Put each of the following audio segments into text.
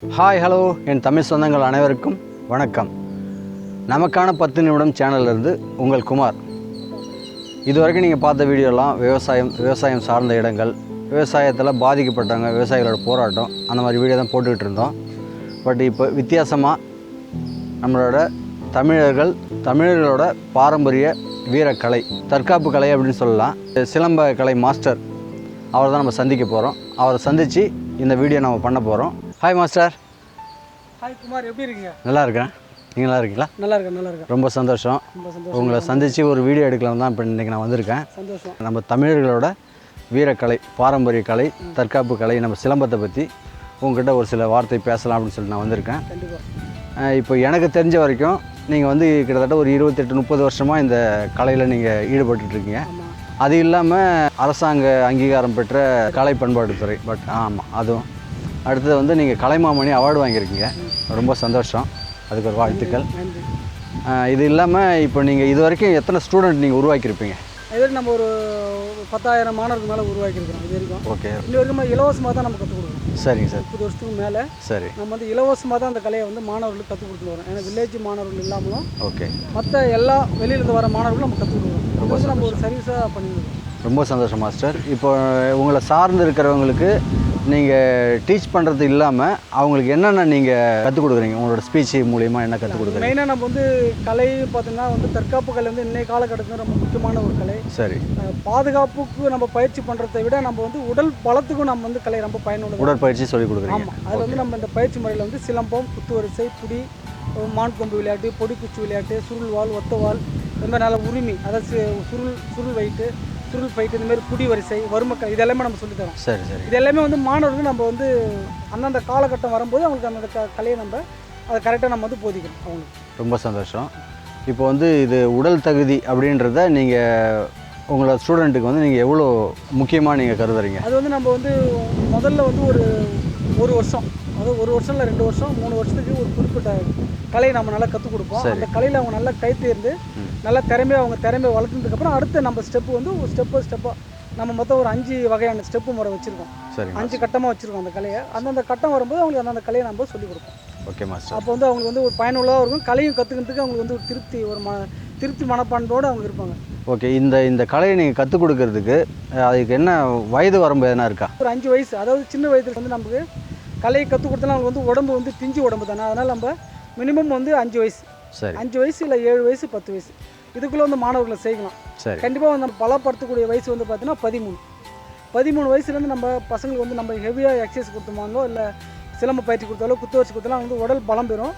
Hi hello என் தமிழ் சொந்தங்கள் அனைவருக்கும் வணக்கம். நமக்கான 10 நிமிடம் சேனல்லேருந்து உங்கள் குமார். இதுவரைக்கும் நீங்கள் பார்த்த வீடியோலாம் விவசாயம் சார்ந்த இடங்கள், விவசாயத்தில் பாதிக்கப்பட்டவங்க, விவசாயிகளோட போராட்டம், அந்த மாதிரி வீடியோ தான் போட்டுக்கிட்டு இருந்தோம். பட் இப்போ வித்தியாசமாக நம்மளோட தமிழர்களோட பாரம்பரிய வீரக்கலை, தற்காப்பு கலை அப்படின்னு சொல்லலாம், சிலம்ப கலை மாஸ்டர் அவரை தான் நம்ம சந்திக்க போகிறோம். அவரை சந்தித்து இந்த வீடியோ நம்ம பண்ண போகிறோம். Hi master. ஹாய் குமார், எப்படி இருக்கீங்க? நல்லா இருக்கேன். நீங்கள் நல்லா இருக்கீங்களா? நல்லா இருக்கேன். ரொம்ப சந்தோஷம். உங்களை சந்தித்து ஒரு வீடியோ எடுக்கலாம் தான் இப்போ இன்றைக்கி நான் வந்திருக்கேன். சந்தோஷம். நம்ம தமிழர்களோட வீரக்கலை, பாரம்பரிய கலை, தற்காப்பு கலை, நம்ம சிலம்பத்தை பற்றி உங்கள்கிட்ட ஒரு சில வார்த்தை பேசலாம் அப்படின்னு சொல்லிட்டு நான் வந்திருக்கேன். கண்டிப்பாக. இப்போ எனக்கு தெரிஞ்ச வரைக்கும் நீங்கள் வந்து கிட்டத்தட்ட ஒரு 28-30 வருஷமாக இந்த கலையில் நீங்கள் ஈடுபட்டுருக்கீங்க. அது இல்லாமல் அரசாங்க அங்கீகாரம் பெற்ற கலை பண்பாட்டுத்துறை. ஆமாம், அதுவும் அடுத்தது வந்து நீங்கள் கலைமாமணி அவார்டு வாங்கியிருக்கீங்க. ரொம்ப சந்தோஷம், அதுக்கு ஒரு வாழ்த்துக்கள். நன்றி. இது இல்லாமல் இப்போ நீங்கள் இது வரைக்கும் எத்தனை ஸ்டூடெண்ட் நீங்கள் உருவாக்கியிருப்பீங்க? இது வரைக்கும் நம்ம ஒரு 10,000 மாணவருக்கு மேலே உருவாக்கியிருக்கிறோம். இது வரைக்கும் ஓகே. இன்னும் வரைக்கும் இலவசமாக தான் நம்ம கற்றுக் கொடுக்குறோம். சரிங்க சார். 30 வருஷத்துக்கு மேலே சரி, நம்ம வந்து இலவசமாக தான் அந்த கலையை வந்து மாணவர்களுக்கு கற்றுக் கொடுத்துட்டு வரோம். ஏன்னா வில்லேஜ் மாணவர்கள் இல்லாமலும் ஓகே, மற்ற எல்லா வெளியிலேருந்து வர மாணவர்களும் நம்ம கற்றுக் கொடுக்குறோம். ரொம்ப நம்ம ஒரு சர்வீஸாக பண்ணிடுறோம். ரொம்ப சந்தோஷம் மாஸ்டர். இப்போ உங்களை சார்ந்து இருக்கிறவங்களுக்கு நீங்கள் டீச் பண்ணுறது இல்லாமல் அவங்களுக்கு என்னென்ன நீங்கள் கற்றுக் கொடுக்குறீங்க? உங்களோட ஸ்பீச் மூலிமா என்ன கற்றுக் கொடுக்குறீங்க? மெயினாக நம்ம வந்து கலை பார்த்தீங்கன்னா வந்து தற்காப்பு கலை வந்து இன்றைய காலகட்டத்தில் ரொம்ப முக்கியமான ஒரு கலை. சரி. பாதுகாப்புக்கு நம்ம பயிற்சி பண்ணுறதை விட நம்ம வந்து உடல் பலத்துக்கும் நம்ம வந்து கலை ரொம்ப பயனுள்ளது. உடற்பயிற்சி சொல்லிக் கொடுக்குறீங்க. ஆமாம், அதில் வந்து நம்ம இந்த பயிற்சி முறையில் வந்து சிலம்பம், குத்துவரிசை, புடி, மான்கொம்பு விளையாட்டு, பொடிக்குச்சி விளையாட்டு, சுருள்வாள், ஒத்தவாள், இந்த மாதிரி நல்ல உரிமை, அதாவது சுருள் வைட்டு, சுருள் ஃபைட்டு, இந்த மாதிரி புடி வரிசை, வறுமக்கலை, இதெல்லாமே நம்ம சொல்லித்தரோம். சரி சரி. இது எல்லாமே வந்து மாணவர்கள் நம்ம வந்து அந்தந்த காலகட்டம் வரும்போது அவங்களுக்கு அந்த கலையை நம்ம அதை கரெக்டாக நம்ம வந்து போதிக்கிறோம் அவங்களுக்கு. ரொம்ப சந்தோஷம். இப்போ வந்து இது உடல் தகுதி அப்படின்றத நீங்கள் உங்களோட ஸ்டூடெண்ட்டுக்கு வந்து நீங்கள் எவ்வளோ முக்கியமாக நீங்கள் கருதுறீங்க? அது வந்து நம்ம வந்து முதல்ல வந்து ஒரு வருஷம், அதாவது 1 வருஷம் இல்லை 2 வருஷம் 3 வருஷத்துக்கு ஒரு குறிப்பிட்ட கலையை நம்ம நல்லா கற்றுக் கொடுப்போம். அந்த கலையில் அவங்க நல்லா கை தேர்ந்து நல்லா அவங்க திறமையை வளர்த்ததுக்கப்புறம் அடுத்து நம்ம ஸ்டெப்பு வந்து ஒரு ஸ்டெப்பாக நம்ம மொத்தம் ஒரு 5 வகையான ஸ்டெப்பு முறை வச்சுருக்கோம். சரி. 5 கட்டமாக வச்சுருக்கோம் அந்த கலையை. அந்தந்த கட்டம் வரும்போது அவங்களுக்கு அந்தந்த கலையை நம்ம சொல்லிக் கொடுப்போம். Okay master. அப்போ வந்து அவங்களுக்கு வந்து ஒரு பயனுள்ளதாக இருக்கும். கலையும் கற்றுக்கிறதுக்கு அவங்களுக்கு வந்து ஒரு திருப்தி மனப்பான்போடு அவங்க இருப்பாங்க. ஓகே. இந்த கலையை நீங்கள் கற்றுக் கொடுக்கறதுக்கு அதுக்கு என்ன வயது வரம்பு எதனா இருக்கா? ஒரு 5 வயசு, அதாவது சின்ன வயதில் வந்து நமக்கு கலையை கற்றுக் கொடுத்தா அவங்களுக்கு வந்து உடம்பு வந்து பிஞ்சு உடம்பு தானே. அதனால் நம்ம மினிமம் வந்து 5 வயசு. சரி. 5 வயசு இல்லை 7 வயசு 10 வயசு இதுக்குள்ளே வந்து மாணவர்களை செய்யலாம். சரி. கண்டிப்பாக வந்து நம்ம பலப்படுத்தக்கூடிய வயசு வந்து பார்த்தீங்கன்னா 13 வயசுலேருந்து நம்ம பசங்களுக்கு வந்து நம்ம ஹெவியாக எக்ஸசைஸ் கொடுத்தோமாங்களோ இல்லை சிலம்ப பயிற்சி கொடுத்தாலோ குத்துவரிசை கொடுத்தாலும் வந்து உடல் பலம் பெறும்.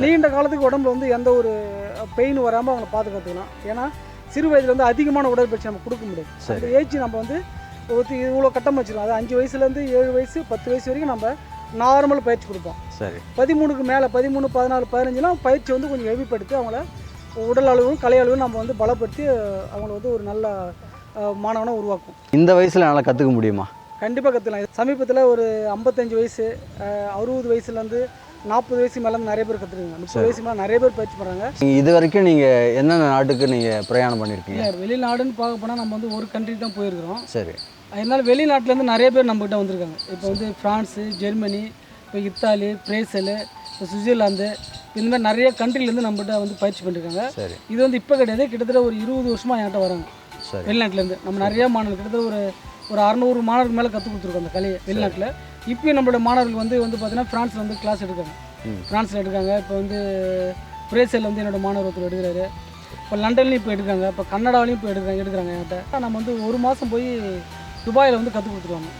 நீண்ட காலத்துக்கு உடம்புல வந்து எந்த ஒரு பெயின் வராமல் அவங்களை பாதுகாத்துக்கலாம். ஏன்னா சிறு வயதில் வந்து அதிகமான உடற்பயிற்சி நம்ம கொடுக்க முடியாது. அந்த ஏஜ் நம்ம வந்து இவ்வளோ கட்டம் வச்சுருக்கோம். அது 5 வயசுலேருந்து 7 வயசு 10 வயசு வரைக்கும் நம்ம நார்மல் பயிற்சி கொடுப்போம். சரி. 13க்கு மேலே 13, 14, 15லாம் பயிற்சி வந்து கொஞ்சம் ஹெவிப்படுத்தி அவங்கள உடல் அளவும் கலை அளவும் நம்ம வந்து பலப்படுத்தி அவங்கள வந்து ஒரு நல்ல மாணவனை உருவாக்கும். இந்த வயசில் நல்லா கற்றுக்க முடியுமா? கண்டிப்பாக கற்றுக்கலாம். சமீபத்தில் ஒரு 55 வயசு 60 வயசுலேருந்து 40 வயசு மேலே நிறைய பேர் கற்றுருக்காங்க. 30 வயசு மேலே நிறைய பேர் பயிற்சி பண்ணுறாங்க. இது வரைக்கும் நீங்கள் என்னென்ன நாட்டுக்கு நீங்கள் பிரயாணம் பண்ணியிருக்கீங்க? வெளிநாடுன்னு பார்க்க போனால் நம்ம வந்து ஒரு கண்ட்ரி தான் போயிருக்கிறோம். சரி. அதனால வெளிநாட்டிலேருந்து நிறைய பேர் நம்மகிட்ட வந்திருக்காங்க. இப்போ வந்து ஃப்ரான்ஸு, ஜெர்மனி, இப்போ இத்தாலி, பிரேசில், இப்போ சுவிட்சர்லாந்து, இந்த மாதிரி நிறைய கண்ட்ரிலேருந்து நம்மகிட்ட வந்து பயிற்சி பண்ணியிருக்காங்க. சரி. இது வந்து இப்போ கிடையாது, கிட்டத்தட்ட ஒரு 20 வருஷமாக என்கிட்ட வராங்க. சரி. வெளிநாட்டிலேருந்து நம்ம நிறைய மாணவர்கள் கிட்டத்தட்ட ஒரு 600 மாணவருக்கு மேலே கற்றுக் கொடுத்துருக்கோம் அந்த கலையை வெளிநாட்டில். இப்போயும் நம்மளோட மாணவர்கள் வந்து பார்த்தீங்கன்னா ஃப்ரான்ஸில் வந்து கிளாஸ் எடுக்காங்க. ஃப்ரான்ஸில் எடுக்காங்க. இப்போ வந்து பிரேசில் வந்து என்னோடய மாணவர் ஒருத்தர் எடுக்கிறாரு. இப்போ லண்டன்லையும் இப்போ எடுக்காங்க. இப்போ கன்னடாவிலையும் இப்போ எடுக்கிறாங்க என்கிட்ட. நம்ம வந்து 1 மாதம் போய் துபாயில் வந்து கற்றுக் கொடுத்துருவாங்க.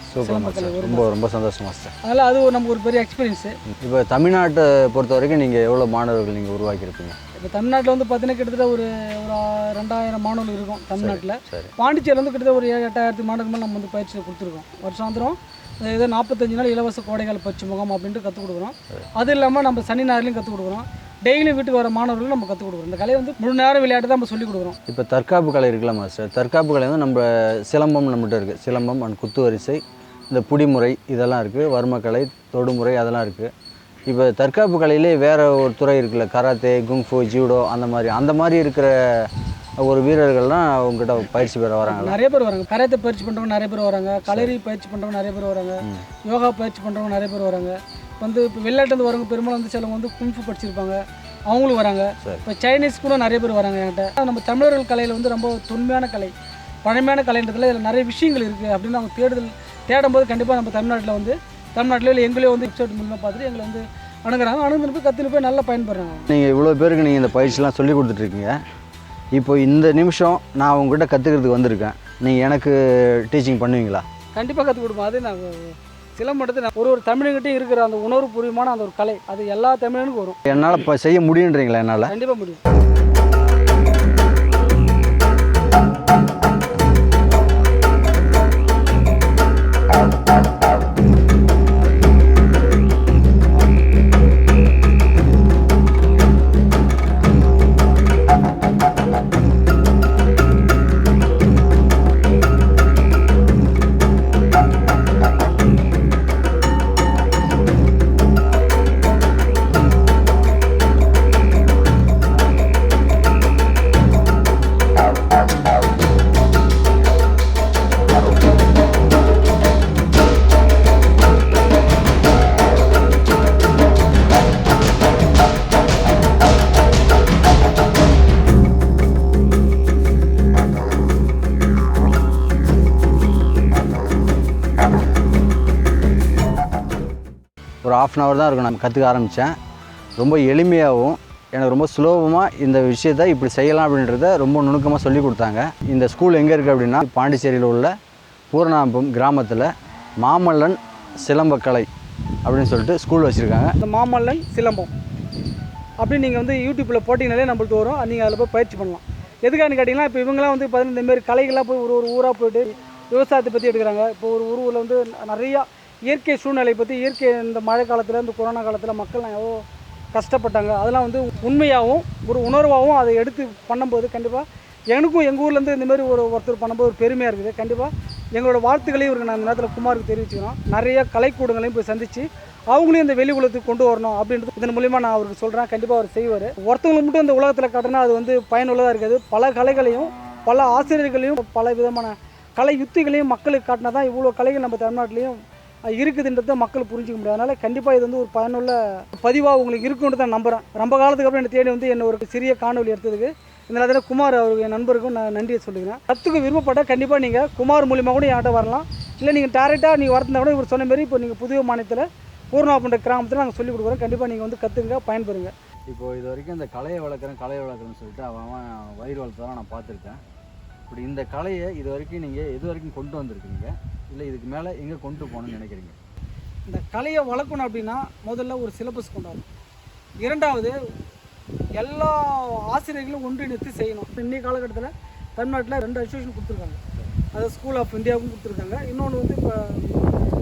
ரொம்ப சந்தோஷம் மாஸ்டர். அதனால் அது நமக்கு ஒரு பெரிய எக்ஸ்பீரியன்ஸு. இப்போ தமிழ்நாட்டை பொறுத்த வரைக்கும் நீங்கள் எவ்வளோ மாணவர்கள் நீங்கள் உருவாக்கியிருப்பீங்க? இப்போ தமிழ்நாட்டில் வந்து பார்த்தீங்கன்னா கிட்டத்தட்ட ஒரு 2000 மாணவர்கள் இருக்கும் தமிழ்நாட்டில். பாண்டிச்சேரியில் வந்து கிட்டத்தட்ட ஒரு 7-8,000 மாணவர்கள் மேலே நம்ம வந்து பயிற்சி கொடுத்துருக்கோம். வருஷாந்திரம் ஏதோ 45 நாள் இலவச கோடைகால பயிற்சி முகாம் அப்படின்ட்டு கற்றுக் கொடுக்குறோம். அது இல்லாமல் நம்ம சனி ஞாயிறுலையும் கற்றுக் கொடுக்குறோம். டெய்லியும் வீட்டுக்கு வர மாணவர்களும் நம்ம கற்றுக் கொடுக்குறோம். இந்த கலையை வந்து முழு நேரம் விளையாட்டு தான் நம்ம சொல்லிக் கொடுக்குறோம். இப்போ தற்காப்பு கலை இருக்குல்ல மாஸ்டர், தற்காப்பு கலை வந்து நம்ம சிலம்பம் நம்மகிட்ட இருக்குது. சிலம்பம் அண்ட் குத்துவரிசை, இந்த புடிமுறை இதெல்லாம் இருக்குது. வர்மக்கலை, தொடுமுறை அதெல்லாம் இருக்குது. இப்போ தற்காப்பு கலையிலே வேறு ஒரு துறை இருக்குல்ல, கராத்தே, குங்ஃபு, ஜூடோ, அந்த மாதிரி இருக்கிற ஒரு வீரர்கள்லாம் உங்ககிட்ட பயிற்சி பெற வராங்க. நிறைய பேர் வராங்க. கராத்தே பயிற்சி பண்ணுறவங்க நிறைய பேர் வராங்க. கலரி பயிற்சி பண்ணுறவங்க நிறைய பேர் வராங்க. யோகா பயிற்சி பண்ணுறவங்க நிறைய பேர் வராங்க. வந்து இப்போ வெளிநாட்டிலேருந்து வரவங்க பெரும்பாலும் வந்து சிலவங்க வந்து குங்ஃபு படிச்சிருப்பாங்க, அவங்களும் வராங்க. சரி. இப்போ சைனீஸ் கூட நிறைய பேர் வராங்க என்கிட்ட. நம்ம தமிழர்கள் கலையில் வந்து ரொம்ப தொன்மையான கலை, பழமையான கலைன்றதுல இதில் நிறைய விஷயங்கள் இருக்குது அப்படின்னு அவங்க தேடும்போது கண்டிப்பாக நம்ம தமிழ்நாட்டில் இல்லை எங்களையும் வந்து வெப்சைட் மூலமாக பார்த்துட்டு எங்களை வந்து அணுகுன்னு போய் கற்றுன்னு போய் நல்லா பயன்படுறாங்க. நீங்கள் இவ்வளோ பேருக்கு நீங்கள் இந்த பயிற்சிலாம் சொல்லி கொடுத்துட்ருக்கீங்க. இப்போ இந்த நிமிஷம் நான் உங்ககிட்ட கற்றுக்கிறதுக்கு வந்திருக்கேன், நீங்கள் எனக்கு டீச்சிங் பண்ணுவீங்களா? கண்டிப்பாக கற்றுக் கொடுப்போம். அது நான் சிலம்பட்டத்தை ஒரு தமிழங்கிட்டே இருக்கிற அந்த உணர்வு பூர்வமான அந்த ஒரு கலை, அது எல்லா தமிழனுக்கும் வரும். என்னால் இப்போ செய்ய முடியுன்றீங்களா? என்னால் கண்டிப்பாக முடியும். ஒரு 1/2 அன் ஹவர் தான் இருக்கும் நான் கற்றுக்க ஆரம்பித்தேன். ரொம்ப எளிமையாகவும் எனக்கு ரொம்ப சுலபமாக இந்த விஷயத்தை இப்படி செய்யலாம் அப்படின்றத ரொம்ப நுணுக்கமாக சொல்லி கொடுத்தாங்க. இந்த ஸ்கூல் எங்கே இருக்குது அப்படின்னா பாண்டிச்சேரியில் உள்ள பூர்ணாம்பம் கிராமத்தில் மாமல்லன் சிலம்பக்கலை அப்படின்னு சொல்லிட்டு ஸ்கூல் வச்சுருக்காங்க. இந்த மாமல்லன் சிலம்பம் அப்படின்னு நீங்கள் வந்து யூடியூப்பில் போட்டிங்கனாலே நம்மளுக்கு வரும். நீங்கள் அதில் போய் பயிற்சி பண்ணலாம். எதுக்கான்னு கேட்டிங்கன்னா, இப்போ இவங்களாம் வந்து பார்த்தீங்கன்னா இந்தமாரி கலைகள்லாம் போய் ஒரு ஊராக போய்ட்டு விவசாயத்தை பற்றி எடுக்கிறாங்க. இப்போ ஒரு ஊரில் வந்து நிறையா இயற்கை சூழ்நிலை பற்றி, இயற்கை இந்த மழை காலத்தில், இந்த கொரோனா காலத்தில் மக்கள்லாம் எவ்வளோ கஷ்டப்பட்டாங்க, அதெல்லாம் வந்து உண்மையாகவும் ஒரு உணர்வாகவும் அதை எடுத்து பண்ணும்போது கண்டிப்பாக எனக்கும் எங்கள் ஊர்லேருந்து இந்தமாரி ஒருத்தர் பண்ணும்போது ஒரு பெருமையாக இருக்குது. கண்டிப்பாக எங்களோட வாழ்த்துக்களையும் இவருக்கு நான் இந்த நேரத்தில் குமாருக்கு தெரிவிச்சுக்கிறோம். நிறைய கலைக்கூடங்களையும் போய் சந்தித்து அவங்களையும் இந்த வெளி உலகத்துக்கு கொண்டு வரணும் அப்படின்றது இதன் மூலிமா நான் அவருக்கு சொல்கிறேன். கண்டிப்பாக அவர் செய்வார். ஒருத்தவங்களை மட்டும் இந்த உலகத்தில் காட்டினா அது வந்து பயனுள்ளதாக இருக்காது. பல கலைகளையும் பல ஆசிரியர்களையும் பல விதமான கலை யுத்திகளையும் மக்களுக்கு காட்டினா தான் இவ்வளோ கலைகள் நம்ம தமிழ்நாட்டிலையும் இருக்குதுன்றதை மக்கள் புரிஞ்சிக்க முடியாது. அதனால் கண்டிப்பாக இது வந்து ஒரு பயனுள்ள பதிவாக உங்களுக்கு இருக்குன்றது நான் நம்புகிறேன். ரொம்ப காலத்துக்கு அப்புறம் என்னை தேடி வந்து என்ன ஒரு சிறிய காணொலி எடுத்ததுக்கு இந்த நேரத்தில் குமார் அவருக்கு என் நண்பருக்கும் நான் நன்றியை சொல்லிக்கிறேன். கற்றுக்க விருப்பப்பட்டால் கண்டிப்பாக நீங்கள் குமார் மூலிமா கூட என்கிட்ட வரலாம். இல்லை நீங்கள் டேரெக்டாக நீங்கள் வரதுனா கூட இவர் சொன்ன மாரி இப்போ நீங்கள் புதிய மாநிலத்தில் பூர்ணாபுன்ற கிராமத்தில் நாங்கள் சொல்லிக் கொடுக்குறோம். கண்டிப்பாக நீங்கள் வந்து கற்றுங்க, பயன்பெறுங்க. இப்போது இது வரைக்கும் இந்த கலையை வளர்க்குறேன்னு சொல்லிட்டு அவன் வயிறு வளர்த்ததான் நான் பார்த்துருக்கேன். இப்படி இந்த கலையை இது வரைக்கும் நீங்கள் எது வரைக்கும் கொண்டு வந்திருக்கீங்க, இல்லை இதுக்கு மேலே எங்கே கொண்டு போகணும்னு நினைக்கிறீங்க? இந்த கலையை வளர்க்கணும் அப்படின்னா முதல்ல ஒரு சிலபஸ் கொண்டாடும். இரண்டாவது எல்லா ஆசிரியர்களும் ஒன்றிணைத்து செய்யணும். இன்றைய காலகட்டத்தில் தமிழ்நாட்டில் 2 அசோசியேஷன் கொடுத்துருக்காங்க. அது ஸ்கூல் ஆஃப் இந்தியாவுக்கும் கொடுத்துருக்காங்க. இன்னொன்று வந்து இப்போ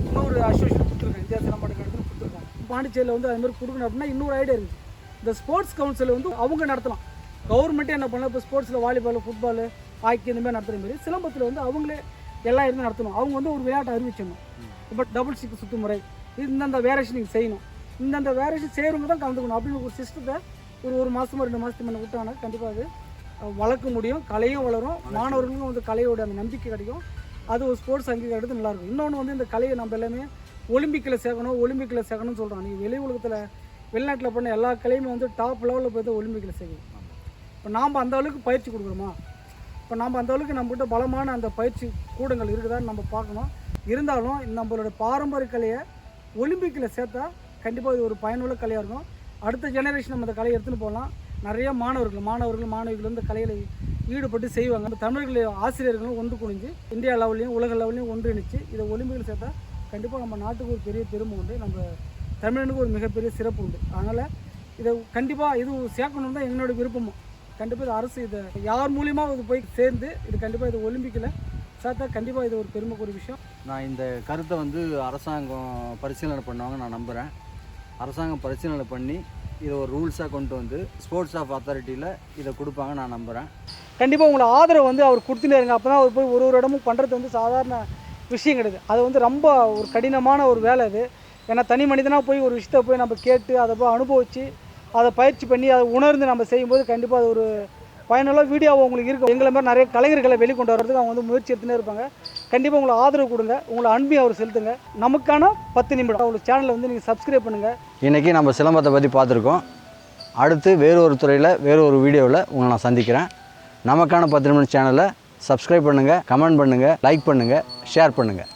இன்னொரு அசோசியேஷன் கொடுத்துருக்காங்க, இந்தியா சிலம்பாட்ட கழகத்தில் கொடுத்துருக்காங்க. பாண்டிச்சேரியில் வந்து அதுமாதிரி கொடுக்கணும் அப்படின்னா இன்னொரு ஐடியா இருக்குது. இந்த ஸ்போர்ட்ஸ் கவுன்சில் வந்து அவங்க நடத்தலாம். கவர்மெண்ட்டே என்ன பண்ணலாம், இப்போ ஸ்போர்ட்ஸில் வாலிபால், ஃபுட்பால், ஹாக்கி இந்தமாதிரி நடத்துகிற மாரி சிலம்பத்தில் வந்து அவங்களே எல்லாம் இருந்து நடத்தணும். அவங்க வந்து ஒரு விளையாட்டை அறிவிச்சிடணும். இப்போ டபுள் ஸ்டிக் சுத்து முறை, இந்தந்த வேரேஷன் நீங்கள் செய்யணும், இந்தந்த வேரேஷன் செய்கிறவங்க தான் கலந்துக்கணும் அப்படின்னு ஒரு சிஸ்டத்தை ஒரு மாதமோ 2 மாதத்துக்கு முன்னே விட்டாங்கன்னா கண்டிப்பாக அது வளர்க்க முடியும். கலையும் வளரும், மாணவர்களுக்கும் வந்து கலையோட அந்த நம்பிக்கை கிடைக்கும். அது ஒரு ஸ்போர்ட்ஸ் அங்கீகாரம் எடுத்து நல்லாயிருக்கும். இன்னொன்று வந்து இந்த கலையை நம்ம எல்லாமே ஒலிம்பிக்கில் சேர்க்கணும்னு சொல்கிறோம். நீங்கள் வெளி உலகத்தில் வெளிநாட்டில் பண்ண எல்லா கலையுமே வந்து டாப் லெவலில் போய் தான் ஒலிம்பிக்கில் சேர்க்கணும். இப்போ நாம் அந்த அளவுக்கு பயிற்சி கொடுக்குறோமா? இப்போ நம்ம அந்த அளவுக்கு நம்மகிட்ட பலமான அந்த பயிற்சி கூடங்கள் இருக்குதான்னு நம்ம பார்க்கணும். இருந்தாலும் நம்மளோட பாரம்பரிய கலையை ஒலிம்பிக்கில் சேர்த்தா கண்டிப்பாக இது ஒரு பயனுள்ள கலையாக இருக்கும். அடுத்த ஜெனரேஷன் நம்ம அந்த கலையை எடுத்துகிட்டு போகலாம். நிறைய மாணவிகள் இந்த கலையில் ஈடுபட்டு செய்வாங்க. நம்ம தமிழர்கள் ஆசிரியர்களும் ஒன்று குனிஞ்சு இந்தியா லெவல்லையும் உலக லெவல்லையும் ஒன்றிணைச்சு இதை ஒலிம்பிக்கில் சேர்த்தா கண்டிப்பாக நம்ம நாட்டுக்கு ஒரு பெரிய பெருமை உண்டு, நம்ம தமிழனுக்கு ஒரு மிகப்பெரிய சிறப்பு உண்டு. அதனால் இதை கண்டிப்பாக இது சேர்க்கணுன்னு தான் எங்களோட விருப்பமும். கண்டிப்பாக இது அரசு இதை யார் மூலியமாக இது போய் சேர்ந்து இது கண்டிப்பாக இது ஒலிம்பிக்கில் சேர்த்தா கண்டிப்பாக இது ஒரு பெருமைக்குரிய விஷயம். நான் இந்த கருத்தை வந்து அரசாங்கம் பரிசீலனை பண்ணுவாங்க நான் நம்புகிறேன். அரசாங்கம் பரிசீலனை பண்ணி இதை ஒரு ரூல்ஸாக கொண்டு வந்து ஸ்போர்ட்ஸ் ஆஃப் அத்தாரிட்டியில் இதை கொடுப்பாங்க நான் நம்புகிறேன். கண்டிப்பாக உங்களை ஆதரவு வந்து அவர் கொடுத்துட்டே இருங்க. அப்போ தான் அவர் போய் ஒரு இடமும் பண்ணுறது வந்து சாதாரண விஷயம் கிடையாது. அது வந்து ரொம்ப ஒரு கடினமான ஒரு வேலை அது. ஏன்னா தனி மனிதனாக போய் ஒரு விஷயத்தை போய் நம்ம கேட்டு அதை போய் அனுபவித்து அதை பயிற்சி பண்ணி அதை உணர்ந்து நம்ம செய்யும்போது கண்டிப்பாக அது பயனுள்ள வீடியோவை உங்களுக்கு இருக்கும். எங்களை மாதிரி நிறைய கலைஞர்களை வெளிக்கொண்டு வர்றதுக்கு அவங்க வந்து முயற்சி எடுத்துகிட்டே இருப்பாங்க. கண்டிப்பாக உங்களை ஆதரவு கொடுங்க, உங்களை அன்பையும் அவர் செலுத்துங்க. நமக்கான 10 நிமிடம் அவங்களுக்கு சேனலை வந்து நீங்கள் சப்ஸ்கிரைப் பண்ணுங்கள். இன்றைக்கி நம்ம சிலம்பத்தை பற்றி பார்த்துருக்கோம். அடுத்து வேறு ஒரு துறையில் வேறு ஒரு வீடியோவில் உங்களை நான் சந்திக்கிறேன். நமக்கான 10 நிமிடம் சேனலை சப்ஸ்கிரைப் பண்ணுங்கள், கமெண்ட் பண்ணுங்கள், லைக் பண்ணுங்கள், ஷேர் பண்ணுங்கள்.